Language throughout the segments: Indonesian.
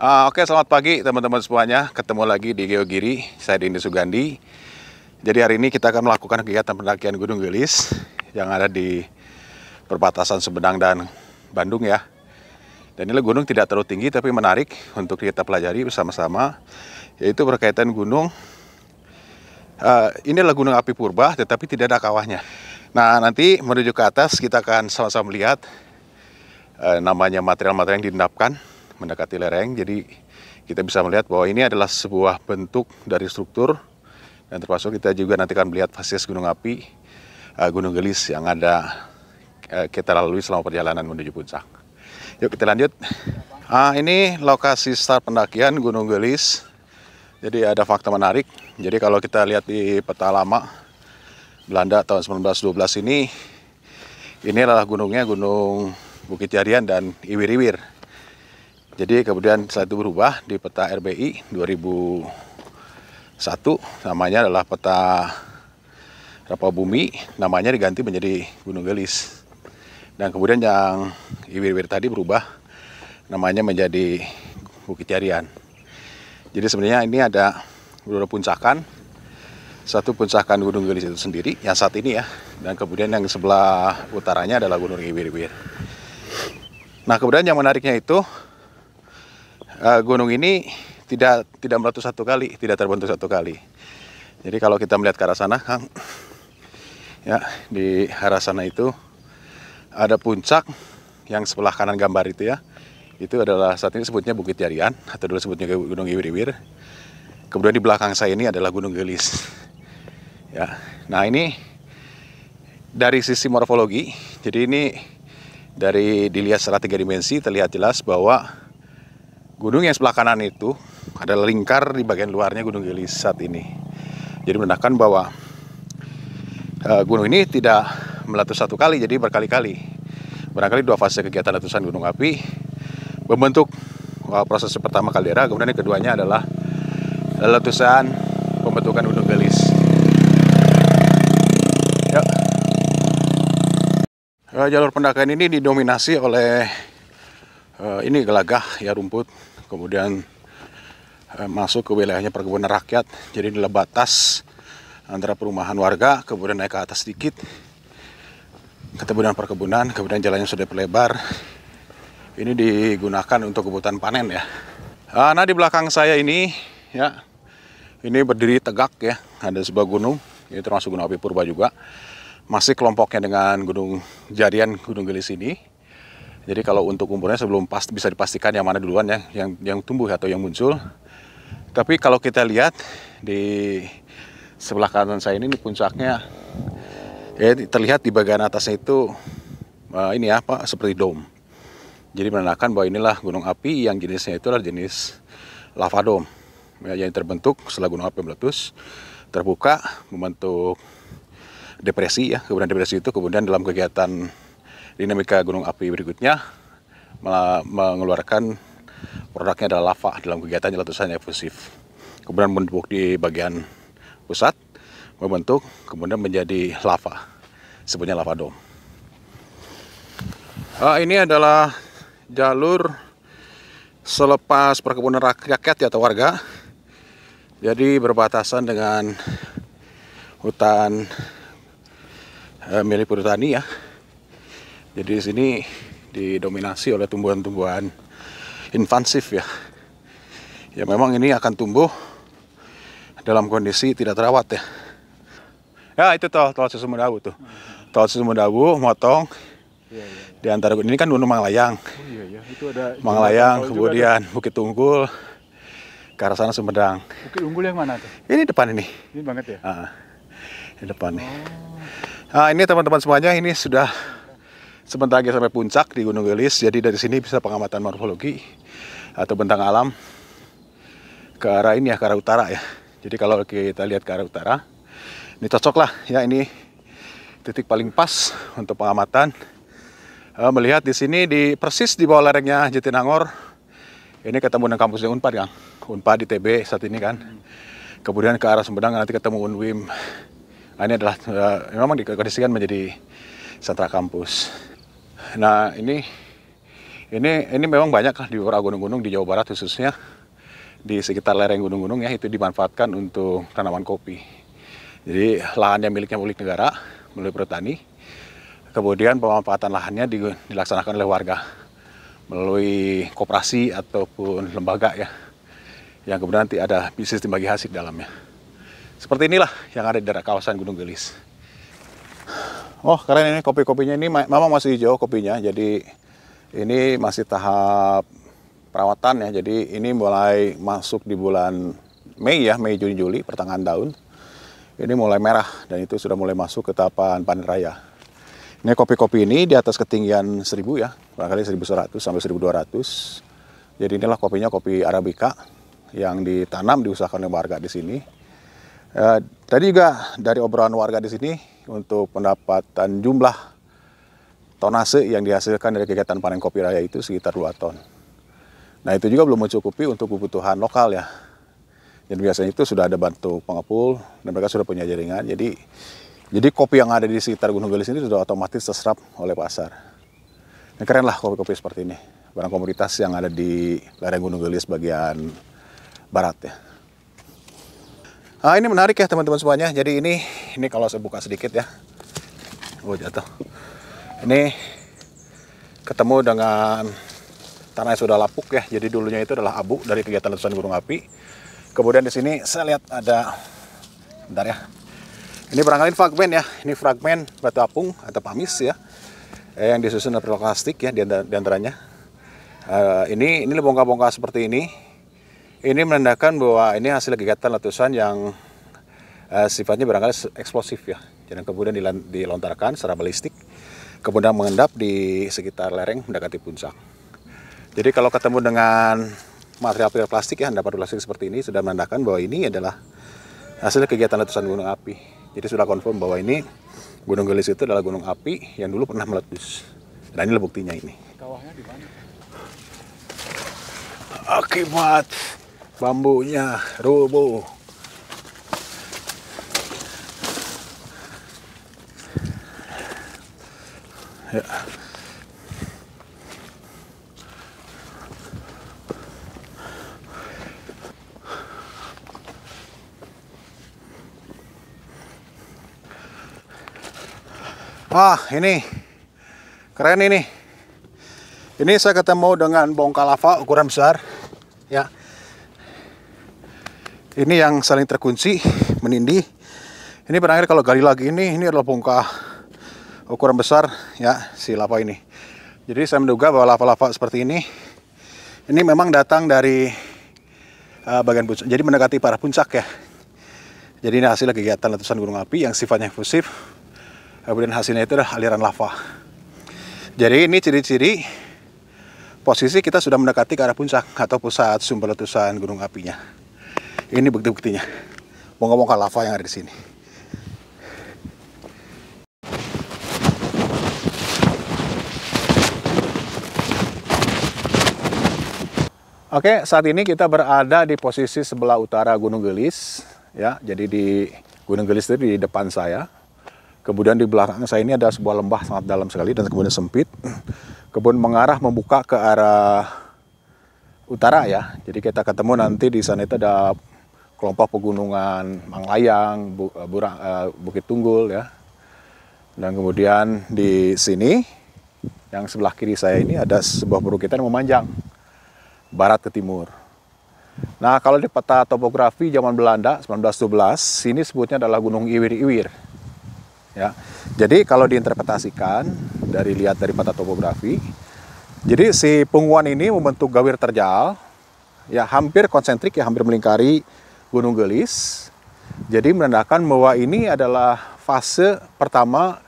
Oke, selamat pagi teman-teman semuanya. Ketemu lagi di Geogiri, saya Dindi Sugandi. Jadi hari ini kita akan melakukan kegiatan pendakian Gunung Gelis yang ada di perbatasan Sumedang dan Bandung ya. Dan ini gunung tidak terlalu tinggi tapi menarik untuk kita pelajari bersama-sama, yaitu berkaitan gunung. Ini adalah gunung api purba tetapi tidak ada kawahnya. Nah, nanti menuju ke atas kita akan sama-sama melihat namanya material-material yang diendapkan mendekati lereng. Jadi kita bisa melihat bahwa ini adalah sebuah bentuk dari struktur, dan termasuk kita juga nanti akan melihat fasies gunung api Gunung Gelis yang ada kita lalui selama perjalanan menuju puncak. Yuk kita lanjut. Ini lokasi start pendakian Gunung Gelis. Jadi ada fakta menarik. Jadi kalau kita lihat di peta lama Belanda tahun 1912 ini adalah gunungnya Gunung Bukit Jarian dan Iwir-Iwir. Jadi kemudian setelah itu berubah di peta RBI 2001, namanya adalah peta Rapa Bumi, namanya diganti menjadi Gunung Gelis. Dan kemudian yang Iwir-Iwir tadi berubah, namanya menjadi Bukit Jarian. Jadi sebenarnya ini ada beberapa puncakan. Satu puncakan Gunung Gelis itu sendiri, yang saat ini ya. Dan kemudian yang sebelah utaranya adalah Gunung Iwir-Iwir. Nah kemudian yang menariknya itu, gunung ini tidak meletus satu kali, tidak terbentuk satu kali. Jadi kalau kita melihat ke arah sana, Kang, ya di arah sana itu ada puncak yang sebelah kanan gambar itu ya. Itu adalah saat ini sebutnya Bukit Jarian atau dulu sebutnya Gunung Iwir-Iwir. Kemudian di belakang saya ini adalah Gunung Gelis. Ya, nah ini dari sisi morfologi. Jadi ini dari dilihat secara 3 dimensi terlihat jelas bahwa gunung yang sebelah kanan itu adalah lingkar di bagian luarnya Gunung Gelis saat ini. Jadi menandakan bahwa gunung ini tidak meletus satu kali, jadi berkali-kali. Barangkali dua fase kegiatan letusan gunung api membentuk proses pertama kaldera, kemudian yang keduanya adalah letusan pembentukan Gunung Gelis. Jalur pendakian ini didominasi oleh ini gelagah ya, rumput, kemudian masuk ke wilayahnya perkebunan rakyat. Jadi ini adalah batas antara perumahan warga, kemudian naik ke atas sedikit ketemu dengan perkebunan, kemudian jalannya sudah berlebar. Ini digunakan untuk kebutuhan panen ya. Nah di belakang saya ini ya, ini berdiri tegak ya, ada sebuah gunung, ini termasuk gunung api purba juga. Masih kelompoknya dengan Gunung Jarian, Gunung Gelis ini. Jadi kalau untuk umurnya sebelum bisa dipastikan yang mana duluan ya, yang tumbuh atau yang muncul. Tapi kalau kita lihat di sebelah kanan saya ini puncaknya, ya terlihat di bagian atasnya itu ini apa seperti dom. Jadi menandakan bahwa inilah gunung api yang jenisnya itu adalah jenis lava dome ya, yang terbentuk setelah gunung api meletus, terbuka membentuk depresi ya. Kemudian depresi itu kemudian dalam kegiatan dinamika gunung api berikutnya mengeluarkan produknya adalah lava dalam kegiatan letusan efusif. Kemudian menumpuk di bagian pusat, membentuk, kemudian menjadi lava, sebutnya lava dome. Ini adalah jalur selepas perkebunan rakyat atau warga. Jadi berbatasan dengan hutan milik perhutani ya. Jadi di sini didominasi oleh tumbuhan-tumbuhan invasif ya. Ya memang ini akan tumbuh dalam kondisi tidak terawat ya. Ya itu tol Susumendawu tuh. Tol Susumendawu motong. Iya. Di antara ini kan Gunung Manglayang. Oh iya, itu ada Manglayang, kemudian Bukit Unggul, ke arah sana Sumedang. Bukit Unggul yang mana tuh? Ini depan ini. Ini banget ya? Ini depan nih. Ini teman-teman semuanya, ini sudah sebentar lagi sampai puncak di Gunung Gelis. Jadi dari sini bisa pengamatan morfologi atau bentang alam ke arah ini ya, ke arah utara ya. Jadi kalau kita lihat ke arah utara, ini cocok lah ya, ini titik paling pas untuk pengamatan. Melihat di sini persis di bawah lerengnya Jatinangor, ini ketemu dengan kampusnya Unpad kan, Unpad di TB saat ini kan. Kemudian ke arah Sumedang nanti ketemu Unwim. Ini adalah memang dikondisikan menjadi sentra kampus. Nah ini Ini memang banyak lah di beberapa gunung-gunung di Jawa Barat, khususnya di sekitar lereng gunung-gunung ya, itu dimanfaatkan untuk tanaman kopi. Jadi lahan yang miliknya negara melalui perhutani, kemudian pemanfaatan lahannya dilaksanakan oleh warga melalui koperasi ataupun lembaga ya, yang kemudian nanti ada bisnis dibagi hasil di dalamnya. Seperti inilah yang ada di daerah kawasan Gunung Gelis. Oh, keren ini kopi-kopinya ini memang masih hijau kopinya, jadi ini masih tahap perawatan ya. Jadi ini mulai masuk di bulan Mei ya, Mei, Juni, Juli, pertengahan tahun. Ini mulai merah dan itu sudah mulai masuk ke tahapan panen raya. Ini kopi-kopi ini di atas ketinggian 1000 ya, barangkali 1100 sampai 1200. Jadi inilah kopinya, kopi Arabica yang ditanam, diusahakan oleh warga di sini. Tadi juga dari obrolan warga di sini untuk pendapatan jumlah tonase yang dihasilkan dari kegiatan panen kopi raya itu sekitar 2 ton. Nah itu juga belum mencukupi untuk kebutuhan lokal ya. Dan biasanya itu sudah ada bantu pengepul dan mereka sudah punya jaringan. Jadi kopi yang ada di sekitar Gunung Gelis ini sudah otomatis terserap oleh pasar. Nah, keren lah kopi-kopi seperti ini. Barang komoditas yang ada di lereng Gunung Gelis bagian barat ya. Nah, ini menarik ya teman-teman semuanya. Jadi ini kalau saya buka sedikit ya. Oh jatuh. Ini ketemu dengan tanah yang sudah lapuk ya. Jadi dulunya itu adalah abu dari kegiatan letusan gunung api. Kemudian di sini saya lihat ada, bentar ya. Ini barangkali fragmen ya. Ini fragmen batu apung atau pamis ya, yang disusun dari plastik ya di antaranya. Ini bongkah-bongkah seperti ini. Ini menandakan bahwa ini hasil kegiatan letusan yang sifatnya barangkali eksplosif ya. Dan kemudian dilontarkan secara balistik, kemudian mengendap di sekitar lereng mendekati puncak. Jadi kalau ketemu dengan material plastik ya, endapan plastik seperti ini sudah menandakan bahwa ini adalah hasil kegiatan letusan gunung api. Jadi sudah confirm bahwa ini Gunung Gelis itu adalah gunung api yang dulu pernah meletus. Nah inilah buktinya ini. Kawahnya di mana? Akibat bambunya rubuh. Ya. Wah, ini keren ini. Ini saya ketemu dengan bongkah lava ukuran besar, ya. Ini yang saling terkunci, menindih. Ini barangkali kalau gali lagi ini adalah bongkah ukuran besar, ya, si lava ini. Jadi saya menduga bahwa lava-lava seperti ini memang datang dari bagian puncak. Jadi mendekati para puncak ya. Jadi ini hasil kegiatan letusan gunung api yang sifatnya efusif. Kemudian hasilnya itu adalah aliran lava. Jadi ini ciri-ciri posisi kita sudah mendekati ke arah puncak atau pusat sumber letusan gunung apinya. Ini bukti-buktinya. Bongkah-bongkah lava yang ada di sini. Oke, saat ini kita berada di posisi sebelah utara Gunung Gelis, ya. Jadi di Gunung Gelis itu di depan saya. Kemudian di belakang saya ini ada sebuah lembah sangat dalam sekali dan kemudian sempit. Kemudian mengarah membuka ke arah utara ya. Jadi kita ketemu nanti di sana itu ada kelompok pegunungan Manglayang, Bukit Tunggul ya. Dan kemudian di sini yang sebelah kiri saya ini ada sebuah perbukitan yang memanjang barat ke timur. Nah, kalau di peta topografi zaman Belanda 1912, sini sebutnya adalah Gunung Iwir-Iwir. Ya. Jadi kalau diinterpretasikan dari peta topografi, jadi si Pungguan ini membentuk gawir terjal, ya hampir konsentrik ya, hampir melingkari Gunung Gelis. Jadi menandakan bahwa ini adalah fase pertama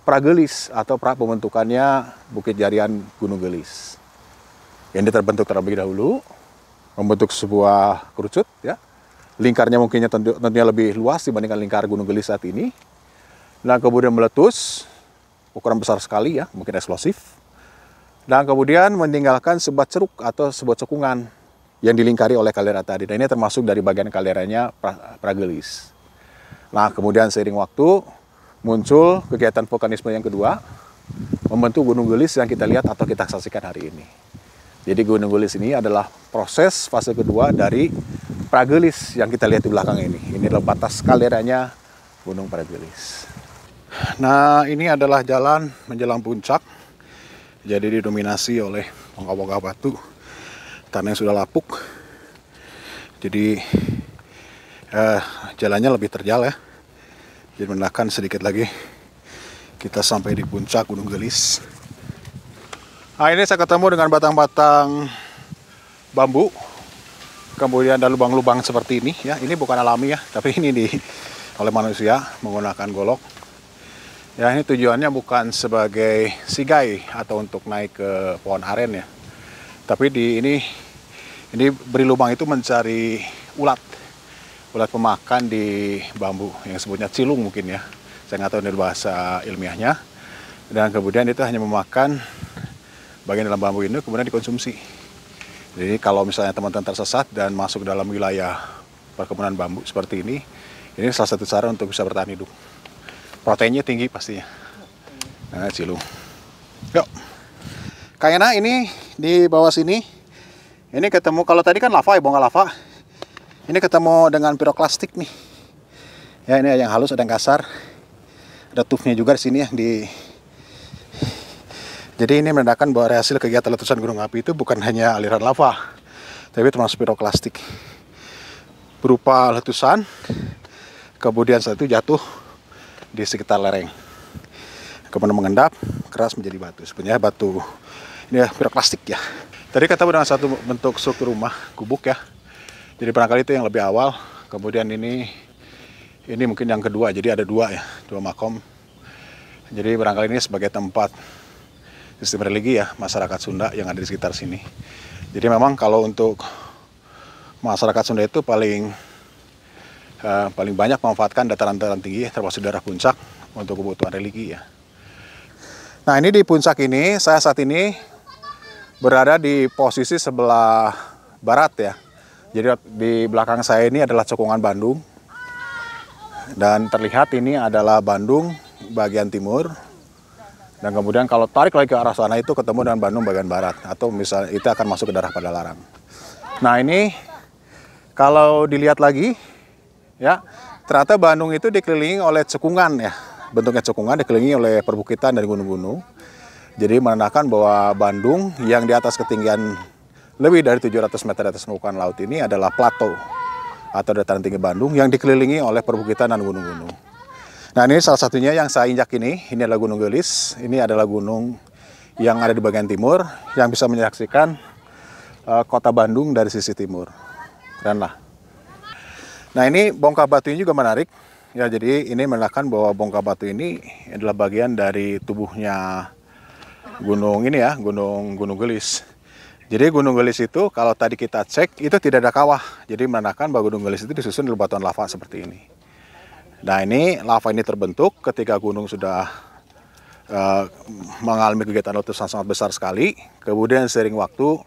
pragelis atau pra pembentukannya Bukit Jarian Gunung Gelis. Yang terbentuk terlebih dahulu, membentuk sebuah kerucut, ya. Lingkarnya mungkinnya tentunya lebih luas dibandingkan lingkar Gunung Gelis saat ini. Nah, kemudian meletus, ukuran besar sekali ya, mungkin eksplosif. Dan kemudian meninggalkan sebuah ceruk atau sebuah cekungan yang dilingkari oleh kaldera tadi. Dan ini termasuk dari bagian kalderanya pragelis. Nah, kemudian seiring waktu muncul kegiatan vulkanisme yang kedua, membentuk Gunung Gelis yang kita lihat atau kita saksikan hari ini. Jadi Gunung Gelis ini adalah proses fase kedua dari Pragelis yang kita lihat di belakang ini. Ini adalah batas kalderanya Gunung Pragelis. Nah, ini adalah jalan menjelang puncak. Jadi didominasi oleh bongkah-bongkah batu, tanah yang sudah lapuk. Jadi jalannya lebih terjal ya. Jadi menandakan sedikit lagi kita sampai di puncak Gunung Gelis. Nah, ini saya ketemu dengan batang-batang bambu. Kemudian ada lubang-lubang seperti ini ya. Ini bukan alami ya, tapi ini oleh manusia menggunakan golok. Ya, ini tujuannya bukan sebagai sigai atau untuk naik ke pohon aren ya. Tapi ini beri lubang itu mencari ulat pemakan di bambu yang sebutnya cilung mungkin ya. Saya nggak tahu ini bahasa ilmiahnya. Dan kemudian itu hanya memakan bagian dalam bambu ini kemudian dikonsumsi. Jadi kalau misalnya teman-teman tersesat dan masuk dalam wilayah perkebunan bambu seperti ini salah satu cara untuk bisa bertahan hidup. Proteinnya tinggi pastinya. Nah, cilung. Yuk. Kayaknya ini di bawah sini. Ini ketemu, kalau tadi kan lava ya, bongkah lava. Ini ketemu dengan piroklastik nih. Ya, ini yang halus, ada yang kasar. Ada tufnya juga di sini ya. Jadi ini menandakan bahwa hasil kegiatan letusan gunung api itu bukan hanya aliran lava, tapi termasuk piroklastik. Berupa letusan, kemudian setelah itu jatuh di sekitar lereng. Kemudian mengendap, keras menjadi batu. Sebenarnya batu ini ya piroklastik ya. Tadi ketemu dengan satu bentuk struktur rumah, gubuk ya. Jadi barangkali itu yang lebih awal. Kemudian ini mungkin yang kedua. Jadi ada dua makom. Jadi barangkali ini sebagai tempat sistem religi ya masyarakat Sunda yang ada di sekitar sini. Jadi memang kalau untuk masyarakat Sunda itu paling banyak memanfaatkan dataran-dataran tinggi termasuk daerah puncak untuk kebutuhan religi ya. Nah, ini di puncak ini saya saat ini berada di posisi sebelah barat ya. Jadi di belakang saya ini adalah cekungan Bandung. Dan terlihat ini adalah Bandung bagian timur. Dan kemudian kalau tarik lagi ke arah sana itu ketemu dengan Bandung bagian barat. Atau misalnya itu akan masuk ke daerah Padalarang. Nah, ini kalau dilihat lagi ya, ternyata Bandung itu dikelilingi oleh cekungan ya. Bentuknya cekungan dikelilingi oleh perbukitan dan gunung-gunung. Jadi menandakan bahwa Bandung yang di atas ketinggian lebih dari 700 meter di atas permukaan laut ini adalah plato atau dataran tinggi Bandung yang dikelilingi oleh perbukitan dan gunung-gunung. Nah, ini salah satunya yang saya injak ini adalah Gunung Gelis. Ini adalah gunung yang ada di bagian timur yang bisa menyaksikan kota Bandung dari sisi timur. Keren lah. Nah, ini bongkah batu ini juga menarik. Ya, jadi ini menandakan bahwa bongkah batu ini adalah bagian dari tubuhnya gunung ini ya, Gunung Gelis. Jadi Gunung Gelis itu kalau tadi kita cek itu tidak ada kawah. Jadi menandakan bahwa Gunung Gelis itu disusun dari batuan lava seperti ini. Nah, ini lava ini terbentuk ketika gunung sudah mengalami kegiatan letusan sangat besar sekali. Kemudian seiring waktu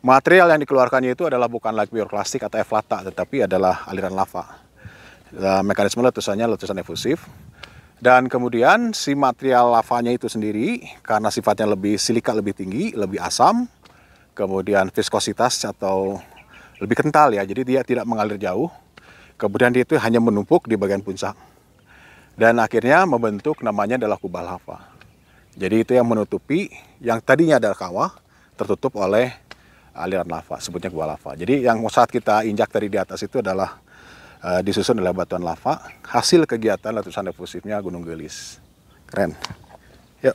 material yang dikeluarkannya itu adalah bukan lagi piroklastik atau eflata, tetapi adalah aliran lava. Mekanisme letusannya letusan efusif. Dan kemudian si material lavanya itu sendiri karena sifatnya lebih silika, lebih tinggi, lebih asam, kemudian viskositas atau lebih kental ya, jadi dia tidak mengalir jauh. Kemudian dia itu hanya menumpuk di bagian puncak. Dan akhirnya membentuk namanya adalah kubah lava. Jadi itu yang menutupi yang tadinya adalah kawah tertutup oleh aliran lava, sebutnya kubah lava. Jadi yang saat kita injak dari di atas itu adalah disusun oleh batuan lava, hasil kegiatan letusan efusifnya Gunung Gelis. Keren. Yuk.